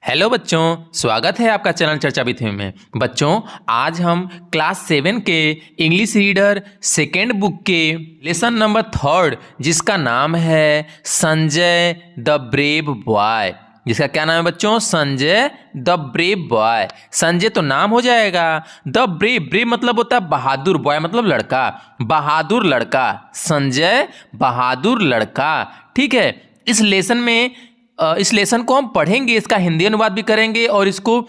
Hello बच्चों, स्वागत है आपका चैनल चर्चा विथ में। बच्चों, आज हम क्लास 7 के इंग्लिश रीडर सेकेंड बुक के लेसन नंबर 3 जिसका नाम है संजय द ब्रेव बॉय। जिसका क्या नाम है बच्चों? Sanjay the brave boy. Sanjay तो नाम हो जाएगा, द ब्रेव, ब्रेव मतलब होता है बहादुर, बॉय मतलब लड़का, बहादुर लड़का, संजय बहादुर लड़का। ठीक है, इस लेसन को हम पढ़ेंगे, इसका हिंदी अनुवाद भी करेंगे और इसको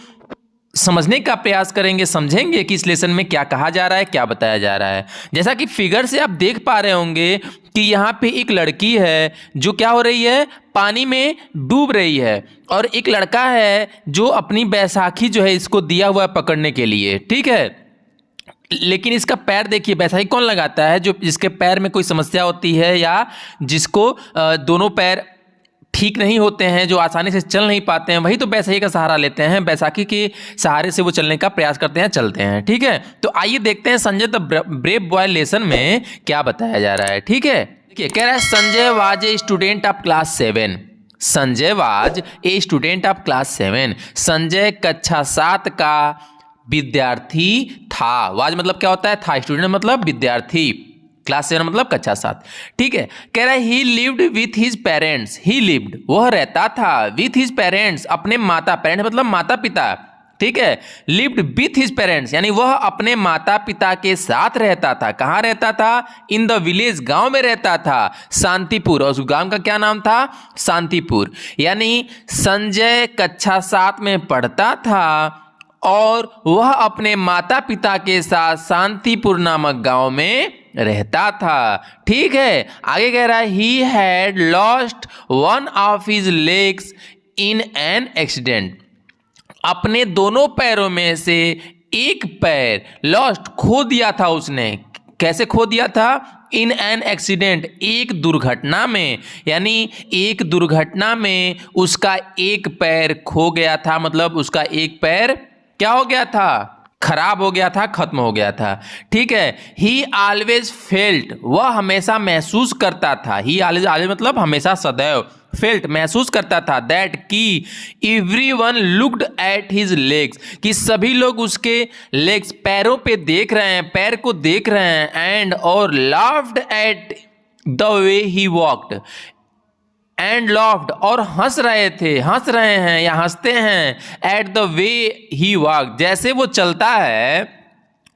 समझने का प्रयास करेंगे, समझेंगे कि इस लेसन में क्या कहा जा रहा है, क्या बताया जा रहा है। जैसा कि फिगर से आप देख पा रहे होंगे कि यहाँ पे एक लड़की है जो क्या हो रही है, पानी में डूब रही है, और एक लड़का है जो अपनी बैसाखी जो है इसको दिया हुआ है पकड़ने के लिए। ठीक है, लेकिन इसका पैर देखिए, बैसाखी कौन लगाता है? जो जिसके पैर में कोई समस्या होती है या जिसको दोनों पैर ठीक नहीं होते हैं, जो आसानी से चल नहीं पाते हैं, वही तो बैसाखी का सहारा लेते हैं। बैसाखी के सहारे से वो चलने का प्रयास करते हैं, चलते हैं। ठीक है, तो आइए देखते हैं Sanjay the brave boy lesson में क्या बताया जा रहा है। ठीक है, देखिए कह रहा है Sanjay was a student of class 7। Sanjay was a student of class 7। Sanjay कक्षा 7 का विद्यार्थी था। वाज मतलब क्या होता है? था। स्टूडेंट मतलब विद्यार्थी, क्लास 7 मतलब कक्षा 7। ठीक है, कह रहा है ही lived with his parents. He lived वह रहता था, विथ हिज पेरेंट्स अपने माता, पेरेंट्स मतलब माता पिता। ठीक है, लिव्ड विथ हिज पेरेंट्स यानी वह अपने माता पिता के साथ रहता था। कहाँ रहता था? इन द विलेज, गांव में रहता था, शांतिपुर। और उस गांव का क्या नाम था? शांतिपुर। यानी संजय कक्षा 7 में पढ़ता था और वह अपने माता पिता के साथ शांतिपुर नामक गांव में रहता था। ठीक है, आगे कह रहा है he had lost one of his legs in an accident. अपने दोनों पैरों में से एक पैर लॉस्ट, खो दिया था उसने। कैसे खो दिया था? इन एन एक्सीडेंट, एक दुर्घटना में। यानी एक दुर्घटना में उसका एक पैर खो गया था, मतलब उसका एक पैर क्या हो गया था? खराब हो गया था, खत्म हो गया था। ठीक है, ही ऑलवेज फेल्ट, वह हमेशा महसूस करता था। ही ऑलवेज मतलब हमेशा, सदैव। फेल्ट महसूस करता था, दैट की everyone looked at his legs, कि सभी लोग उसके लेग्स, पैरों पे देख रहे हैं, पैर को देख रहे हैं। एंड और laughed at the way he walked, and laughed और हंस रहे थे, हंस रहे हैं या हंसते हैं, at the way he walk, जैसे वो चलता है,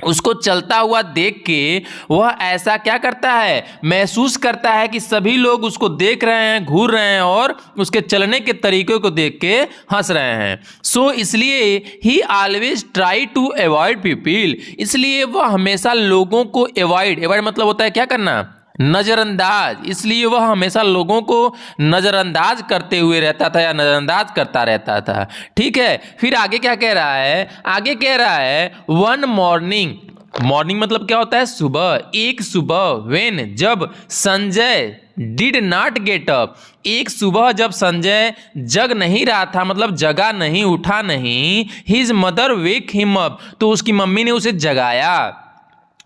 उसको चलता हुआ देख के वह ऐसा क्या करता है? महसूस करता है कि सभी लोग उसको देख रहे हैं, घूर रहे हैं और उसके चलने के तरीके को देख के हंस रहे हैं। सो इसलिए he always try to avoid people, इसलिए वह हमेशा लोगों को अवॉइड मतलब होता है क्या करना? नजरअंदाज। इसलिए वह हमेशा लोगों को नजरअंदाज करते हुए रहता था या नजरअंदाज करता रहता था। ठीक है, फिर आगे क्या कह रहा है? आगे कह रहा है वन मॉर्निंग, मॉर्निंग मतलब क्या होता है? सुबह। एक सुबह, व्हेन जब Sanjay did not get up, एक सुबह जब संजय जग नहीं रहा था, मतलब जगा नहीं, उठा नहीं, हिज मदर वेक हिम अप, तो उसकी मम्मी ने उसे जगाया।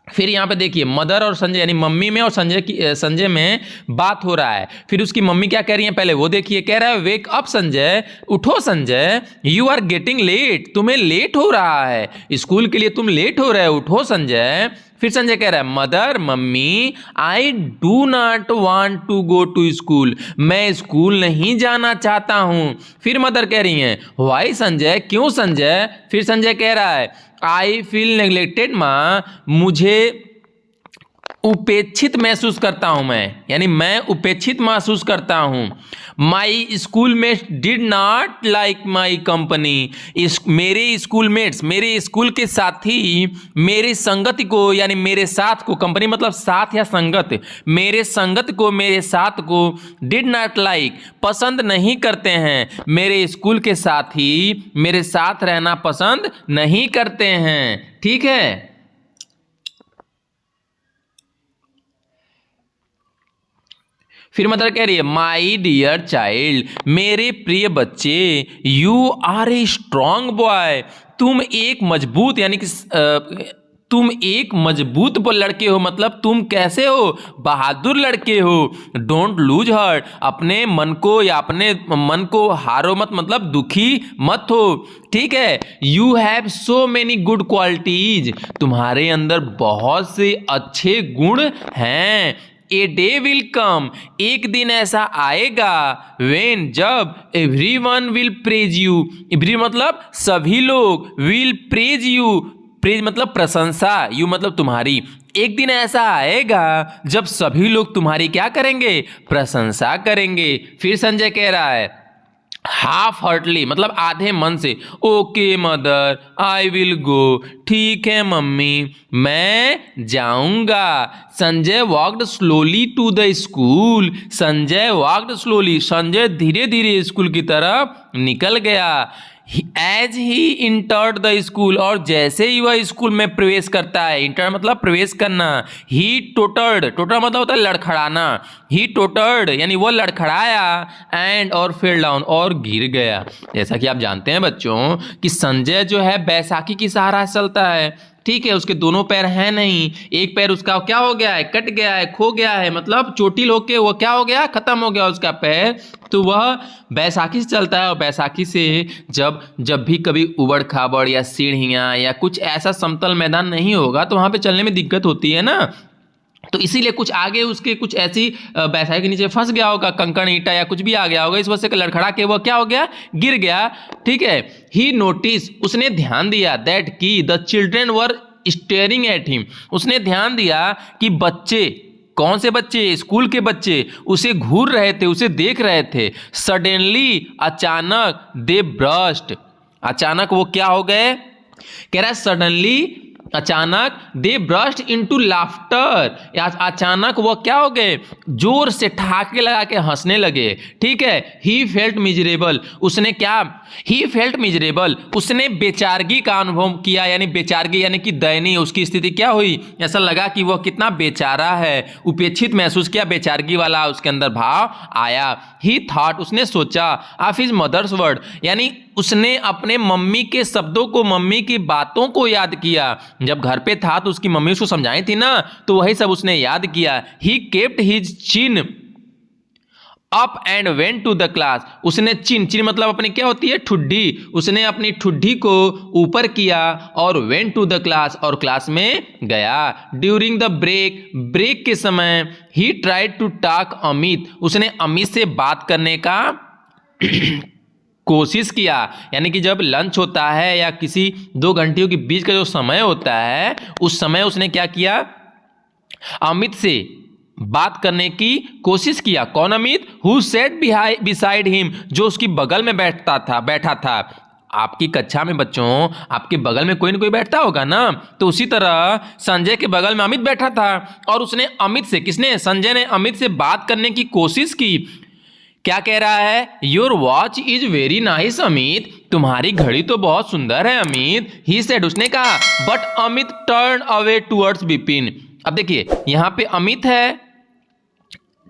फिर यहाँ पे देखिए मदर और संजय यानी मम्मी में और संजय में बात हो रहा है। फिर उसकी मम्मी क्या कह रही है पहले वो देखिए। कह रहा है वेक अप संजय, उठो Sanjay, you are getting late, तुम्हें लेट हो रहा है, स्कूल के लिए तुम लेट हो रहे हो, उठो संजय। फिर संजय कह रहा है मदर, मम्मी, I do not want to go to school, मैं स्कूल नहीं जाना चाहता हूं। फिर मदर कह रही हैं व्हाई संजय, क्यों संजय? फिर संजय कह रहा है आई फील नेग्लेक्टेड माँ, मुझे उपेक्षित महसूस करता हूं मैं, यानी मैं उपेक्षित महसूस करता हूं। My schoolmates did not like my company, मेरे स्कूलमेट्स, मेरे स्कूल के साथी मेरे संगति को, यानी मेरे साथ को, कंपनी मतलब साथ या संगत, मेरे संगत को, मेरे साथ को, डिड नॉट लाइक पसंद नहीं करते हैं, मेरे स्कूल के साथी मेरे साथ रहना पसंद नहीं करते हैं। ठीक है, फिर मदर कह रही है माई डियर चाइल्ड, मेरे प्रिय बच्चे, you are a strong boy, तुम एक मजबूत यानी कि तुम एक मजबूत लड़के हो, मतलब तुम कैसे हो, बहादुर लड़के हो। डोंट लूज हार्ट, अपने मन को या अपने मन को हारो मत, मतलब दुखी मत हो, ठीक है। You have so many good qualities, तुम्हारे अंदर बहुत से अच्छे गुण हैं। ए डे विल कम, एक दिन ऐसा आएगा, वेन जब every one will praise you, every मतलब सभी लोग, विल प्रेज यू, प्रेज मतलब प्रशंसा, यू मतलब तुम्हारी। एक दिन ऐसा आएगा जब सभी लोग तुम्हारी क्या करेंगे, प्रशंसा करेंगे। फिर संजय कह रहा है हाफ हार्टली मतलब आधे मन से, okay mother I will go, ठीक है मम्मी मैं जाऊंगा। Sanjay walked slowly to the school, Sanjay walked slowly, Sanjay धीरे धीरे स्कूल की तरफ निकल गया। As he entered the school, और जैसे ही वह स्कूल में प्रवेश करता है, इंटर मतलब प्रवेश करना, ही टोटर्ड, टोटर मतलब होता है लड़खड़ाना, ही टोटर्ड यानी वो लड़खड़ाया, एंड और फेल डाउन और गिर गया। जैसा कि आप जानते हैं बच्चों कि संजय जो है बैसाखी की सहारा से चलता है, ठीक है, उसके दोनों पैर हैं नहीं, एक पैर उसका क्या हो गया है, कट गया है, खो गया है, मतलब चोटिल होके वो क्या हो गया, खत्म हो गया उसका पैर। तो वह बैसाखी से चलता है, और बैसाखी से जब भी कभी उबड़ खाबड़ या सीढ़ियाँ या कुछ ऐसा समतल मैदान नहीं होगा तो वहाँ पे चलने में दिक्कत होती है ना, तो इसीलिए कुछ आगे उसके कुछ ऐसी बैसाखी के नीचे फंस गया होगा, कंकड़ ईंटा या कुछ भी आ गया होगा, इस वजह से लड़खड़ा के वो क्या हो गया, गिर गया, ठीक है। ही नोटिस, उसने ध्यान दिया, दैट की the children were staring at him, उसने ध्यान दिया कि बच्चे, कौन से बच्चे, स्कूल के बच्चे उसे घूर रहे थे, उसे देख रहे थे। सडनली अचानक, दे ब्रस्ट, अचानक वो क्या हो गए, कह रहा है सडनली अचानक, दे ब्रस्ट इनटू लाफ्टर, अचानक वो क्या हो गए, जोर से ठहाके लगा के हंसने लगे, ठीक है। ही फेल्ट मिजरेबल, उसने क्या, ही फेल्ट मिजरेबल, उसने बेचारगी का अनुभव किया, यानी बेचारगी यानी कि दयनीय, उसकी स्थिति क्या हुई, ऐसा लगा कि वह कितना बेचारा है, उपेक्षित महसूस किया, बेचारगी वाला उसके अंदर भाव आया। ही थॉट, उसने सोचा, ऑफ हिज मदर्स वर्ड, यानी उसने अपने मम्मी के शब्दों को, मम्मी की बातों को याद किया। जब घर पे था तो उसकी मम्मी उसको समझाई थी ना, तो वही सब उसने याद किया। He kept his chin up and went to the class, उसने चिन, चिन मतलब अपनी क्या होती है, ठुड्डी, उसने अपनी ठुड्डी को ऊपर किया और वेंट टू द क्लास, और क्लास में गया। ड्यूरिंग द ब्रेक, ब्रेक के समय, he tried to talk Amit, उसने अमित से बात करने का कोशिश किया, यानी कि जब लंच होता है या किसी 2 घंटियों के बीच का जो समय होता है, उस समय उसने क्या किया, अमित से बात करने की कोशिश किया। कौन Amit, who set beside him, जो उसकी बगल में बैठा था। आपकी कक्षा में बच्चों आपके बगल में कोई ना कोई बैठता होगा ना, तो उसी तरह संजय के बगल में अमित बैठा था, और उसने अमित से, किसने, संजय ने अमित से बात करने की कोशिश की। क्या कह रहा है, your watch is very nice Amit, तुम्हारी घड़ी तो बहुत सुंदर है अमित। ही सेड, उसने कहा, but Amit turn away towards Vipin. अब देखिए यहां पे अमित है,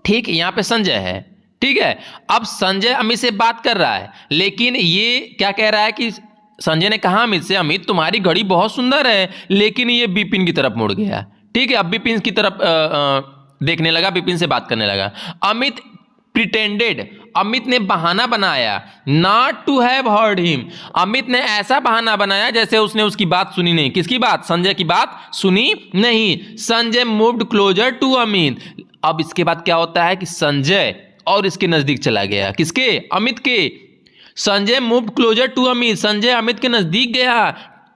ठीक, यहां पे संजय है, ठीक है। अब संजय अमित से बात कर रहा है, लेकिन ये क्या कह रहा है कि संजय ने कहा अमित से, अमित तुम्हारी घड़ी बहुत सुंदर है, लेकिन ये बिपिन की तरफ मुड़ गया, ठीक है। अब बिपिन की तरफ देखने लगा, बिपिन से बात करने लगा। अमित प्रिटेंडेड, अमित ने बहाना बनाया, not to have heard him, Amit ने ऐसा बहाना बनाया जैसे उसने उसकी बात सुनी नहीं। किसकी बात, संजय की बात सुनी नहीं। Sanjay moved closer to Amit, अब इसके बाद क्या होता है कि संजय और इसके नजदीक चला गया, किसके, अमित के। Sanjay moved closer to Amit, Sanjay Amit के नजदीक गया।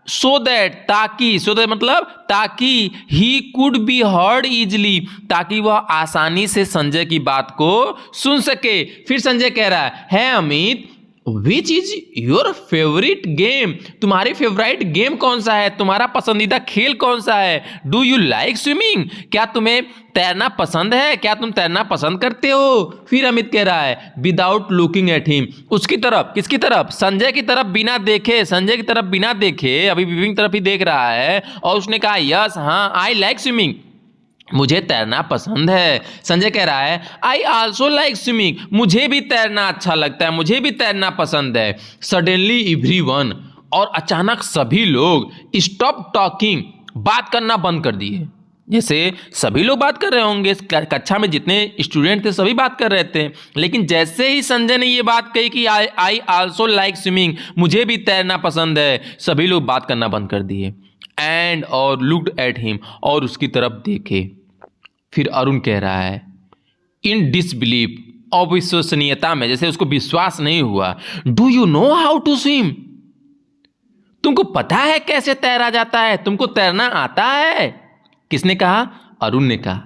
सो दैट, ताकि, सो दैट मतलब ताकि, he could be heard easily, ताकि वह आसानी से संजय की बात को सुन सके। फिर संजय कह रहा है Amit, which is your favourite game, तुम्हारी फेवरेट गेम कौन सा है, तुम्हारा पसंदीदा खेल कौन सा है। डू यू लाइक स्विमिंग, क्या तुम्हें तैरना पसंद है, क्या तुम तैरना पसंद करते हो। फिर अमित कह रहा है, विदाउट लुकिंग एट हिम, उसकी तरफ, किसकी तरफ, संजय की तरफ बिना देखे, संजय की तरफ बिना देखे, अभी विपिन की तरफ ही देख रहा है, और उसने कहा, यस, हाँ, आई लाइक स्विमिंग, मुझे तैरना पसंद है। संजय कह रहा है, आई ऑल्सो लाइक स्विमिंग, मुझे भी तैरना अच्छा लगता है, मुझे भी तैरना पसंद है। सडनली एवरीवन, और अचानक सभी लोग, स्टॉप टॉकिंग, बात करना बंद कर दिए। जैसे सभी लोग बात कर रहे होंगे, इस कक्षा में जितने स्टूडेंट थे सभी बात कर रहे थे, लेकिन जैसे ही संजय ने ये बात कही कि आई आल्सो लाइक स्विमिंग, मुझे भी तैरना पसंद है, सभी लोग बात करना बंद कर दिए। एंड और लुक्ड एट हिम, और उसकी तरफ देखे। फिर अरुण कह रहा है इन डिसबिलीफ, अविश्वसनीयता में, जैसे उसको विश्वास नहीं हुआ। Do you know how to swim, तुमको पता है कैसे तैरा जाता है, तुमको तैरना आता है? किसने कहा? अरुण ने कहा।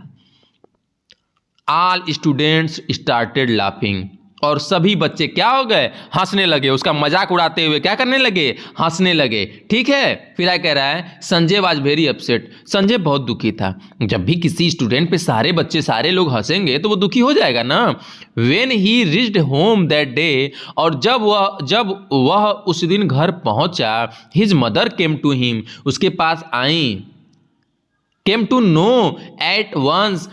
ऑल स्टूडेंट्स स्टार्टेड लाफिंग, और सभी बच्चे क्या हो गए? हंसने लगे, उसका मजाक उड़ाते हुए क्या करने लगे? हंसने लगे। ठीक है, फिर कह रहा है Sanjay was very upset, Sanjay बहुत दुखी था। जब भी किसी स्टूडेंट पे सारे बच्चे सारे लोग हंसेंगे तो वो दुखी हो जाएगा ना। When he reached home that day, और जब वह उस दिन घर पहुंचा, his mother came to him, उसके पास आई। Came to know at once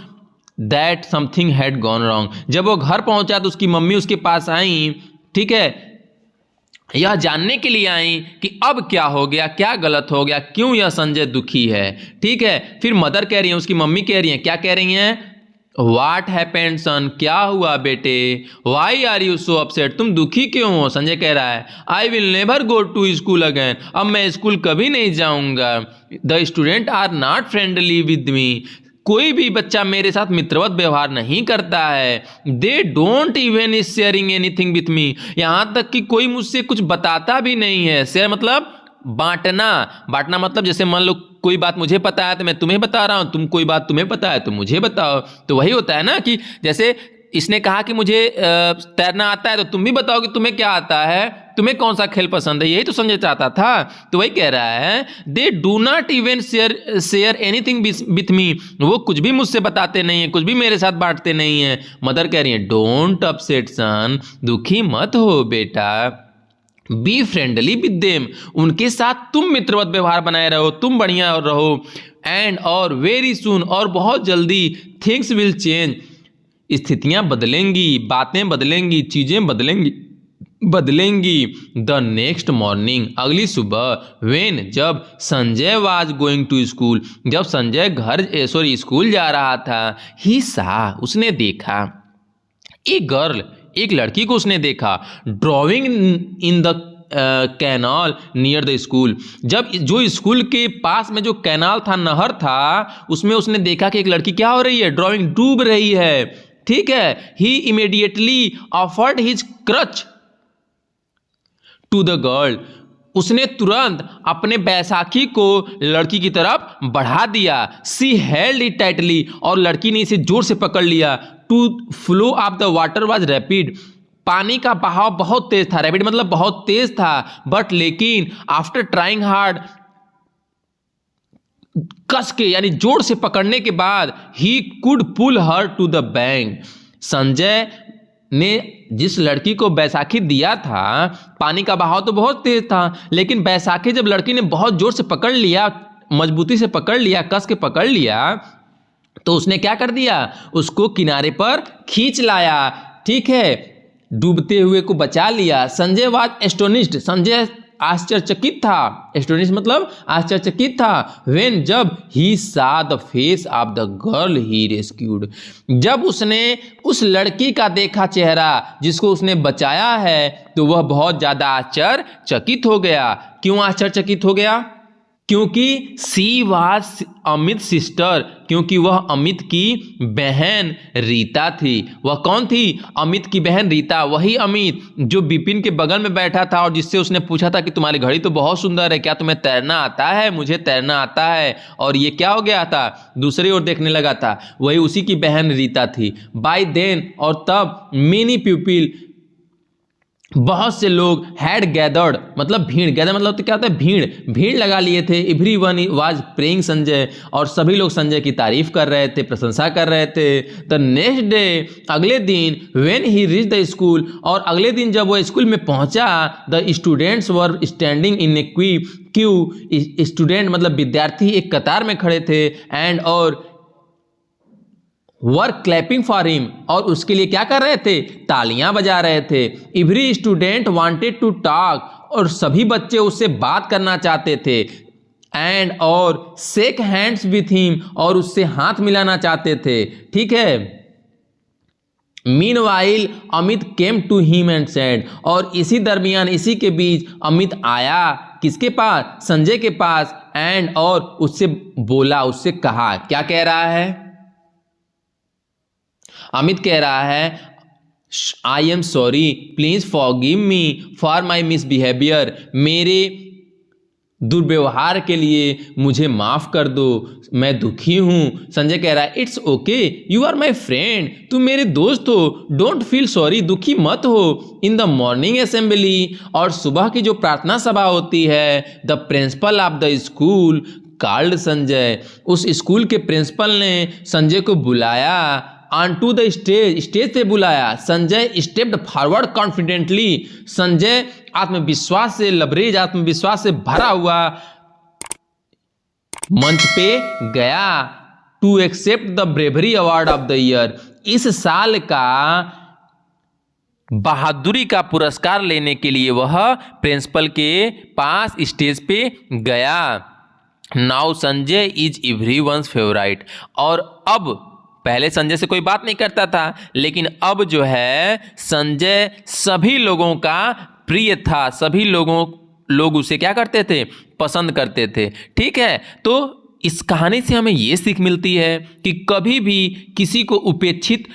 that something had gone wrong, जब वो घर पहुंचा तो उसकी मम्मी उसके पास आई, ठीक है, यह जानने के लिए आई कि अब क्या हो गया, क्या गलत हो गया, क्यों यह संजय दुखी है। ठीक है, फिर मदर कह रही है, उसकी मम्मी कह रही है, क्या कह रही हैं? What happened son, क्या हुआ बेटे? Why are you so upset, तुम दुखी क्यों हो? संजय कह रहा है I will never go to school again, अब मैं स्कूल कभी नहीं जाऊंगा। The student are not friendly with me, कोई भी बच्चा मेरे साथ मित्रवत व्यवहार नहीं करता है। They don't even sharing anything with me, यहाँ तक कि कोई मुझसे कुछ बताता भी नहीं है। शेयर मतलब बांटना, बांटना मतलब जैसे मान लो कोई बात मुझे पता है तो मैं तुम्हें बता रहा हूँ, तुम कोई बात तुम्हें पता है तो मुझे बताओ। तो वही होता है ना कि जैसे इसने कहा कि मुझे तैरना आता है, तो तुम भी बताओ कि तुम्हें क्या आता है, तुम्हें कौन सा खेल पसंद है, यही तो समझ चाहता था। तो वही कह रहा है they do not even share anything with me, वो कुछ भी मुझसे बताते नहीं है, कुछ भी मेरे साथ बांटते नहीं है। मदर कह रही है डोंट अपसेट सन, दुखी मत हो बेटा, बी फ्रेंडली विद देम, उनके साथ तुम मित्रवत व्यवहार बनाए रहो, तुम बढ़िया रहो। एंड और वेरी सून, और बहुत जल्दी, थिंग्स विल चेंज, स्थितियां बदलेंगी, बातें बदलेंगी, चीजें बदलेंगी। द नेक्स्ट मॉर्निंग, अगली सुबह, वेन, जब Sanjay was going to school, जब संजय स्कूल जा रहा था, ही सा, उसने देखा, एक गर्ल, एक लड़की को उसने देखा, drawing in the canal near the school, जब जो स्कूल के पास में जो कैनाल था, नहर था, उसमें उसने देखा कि एक लड़की क्या हो रही है? ड्रॉइंग, डूब रही है। ठीक है, he immediately offered his crutch to the girl, उसने तुरंत अपने बैसाखी को लड़की की तरफ बढ़ा दिया। सी हेल्ड इट टाइटली, और लड़की ने इसे जोर से पकड़ लिया। To flow of the water was rapid, पानी का बहाव बहुत तेज था, रैपिड मतलब बहुत तेज था। बट लेकिन आफ्टर ट्राइंग हार्ड, कस के यानी जोर से पकड़ने के बाद, he could pull her to the bank, Sanjay ने जिस लड़की को बैसाखी दिया था, पानी का बहाव तो बहुत तेज था, लेकिन बैसाखी जब लड़की ने बहुत जोर से पकड़ लिया, मजबूती से पकड़ लिया, कस के पकड़ लिया, तो उसने क्या कर दिया? उसको किनारे पर खींच लाया। ठीक है, डूबते हुए को बचा लिया। संजय वाज एस्टोनिश्ड, संजय आश्चर्यचकित था, एस्टोनिश मतलब आश्चर्यचकित था। व्हेन, जब ही सा the face of the girl he rescued, जब उसने उस लड़की का देखा चेहरा जिसको उसने बचाया है, तो वह बहुत ज्यादा आश्चर्यचकित हो गया। क्यों आश्चर्यचकित हो गया? क्योंकि सी वाज अमित सिस्टर, क्योंकि वह अमित की बहन रीता थी। वह कौन थी? अमित की बहन रीता, वही अमित जो विपिन के बगल में बैठा था और जिससे उसने पूछा था कि तुम्हारी घड़ी तो बहुत सुंदर है, क्या तुम्हें तैरना आता है? मुझे तैरना आता है। और ये क्या हो गया था? दूसरी ओर देखने लगा था। वही उसी की बहन रीता थी। बाय देन, और तब, मेनी पीपल, बहुत से लोग, हैड गैदर्ड मतलब भीड़, गैदर मतलब तो क्या होता है? भीड़, भीड़ लगा लिए थे। एवरीवन वाज प्रेइंग संजय, और सभी लोग संजय की तारीफ कर रहे थे, प्रशंसा कर रहे थे। द नेक्स्ट डे, अगले दिन, when he reach the school, और अगले दिन जब वो स्कूल में पहुंचा, the students were standing in A Q, student मतलब विद्यार्थी एक कतार में खड़े थे। एंड और वर क्लैपिंग फॉर हिम, और उसके लिए क्या कर रहे थे? तालियां बजा रहे थे। Every student wanted to talk, और सभी बच्चे उससे बात करना चाहते थे। एंड और शेक हैंड्स विथ हिम, और उससे हाथ मिलाना चाहते थे। ठीक है। Meanwhile Amit came to him and said, और इसी दरमियान, इसी के बीच अमित आया किसके पास? संजय के पास। एंड और उससे बोला, उससे कहा, क्या कह रहा है? अमित कह रहा है I am sorry, please forgive me for my misbehaviour, मेरे दुर्व्यवहार के लिए मुझे माफ कर दो, मैं दुखी हूं। संजय कह रहा है it's okay, you are my friend, तुम मेरे दोस्त हो, डोंट फील सॉरी, दुखी मत हो। इन द मॉर्निंग असेंबली, और सुबह की जो प्रार्थना सभा होती है, the principal of the school called Sanjay, उस स्कूल के प्रिंसिपल ने संजय को बुलाया। On to the stage, stage पे बुलाया। Sanjay stepped forward confidently, Sanjay आत्मविश्वास से लबरेज, आत्मविश्वास से भरा हुआ मंच पे गया। To accept the bravery award of the year, इस साल का बहादुरी का पुरस्कार लेने के लिए वह प्रिंसिपल के पास स्टेज पे गया। Now Sanjay is everyone's favourite, और अब, पहले संजय से कोई बात नहीं करता था, लेकिन अब जो है संजय सभी लोगों का प्रिय था, सभी लोग उसे क्या करते थे? पसंद करते थे। ठीक है। तो इस कहानी से हमें यह सीख मिलती है कि कभी भी किसी को उपेक्षित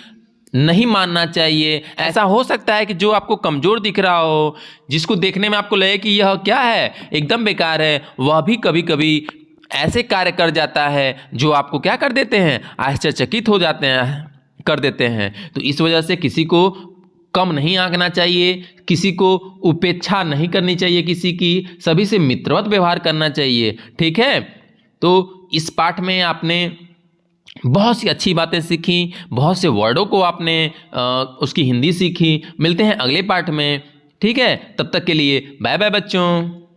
नहीं मानना चाहिए। ऐसा हो सकता है कि जो आपको कमजोर दिख रहा हो, जिसको देखने में आपको लगे कि यह क्या है, एकदम बेकार है, वह भी कभी कभी ऐसे कार्य कर जाता है जो आपको क्या कर देते हैं? आश्चर्यचकित हो जाते हैं, कर देते हैं। तो इस वजह से किसी को कम नहीं आंकना चाहिए, किसी को उपेक्षा नहीं करनी चाहिए, किसी की, सभी से मित्रवत व्यवहार करना चाहिए। ठीक है। तो इस पाठ में आपने बहुत सी अच्छी बातें सीखी, बहुत से वर्डों को आपने उसकी हिंदी सीखी। मिलते हैं अगले पाठ में। ठीक है। तब तक के लिए बाय बाय बच्चों।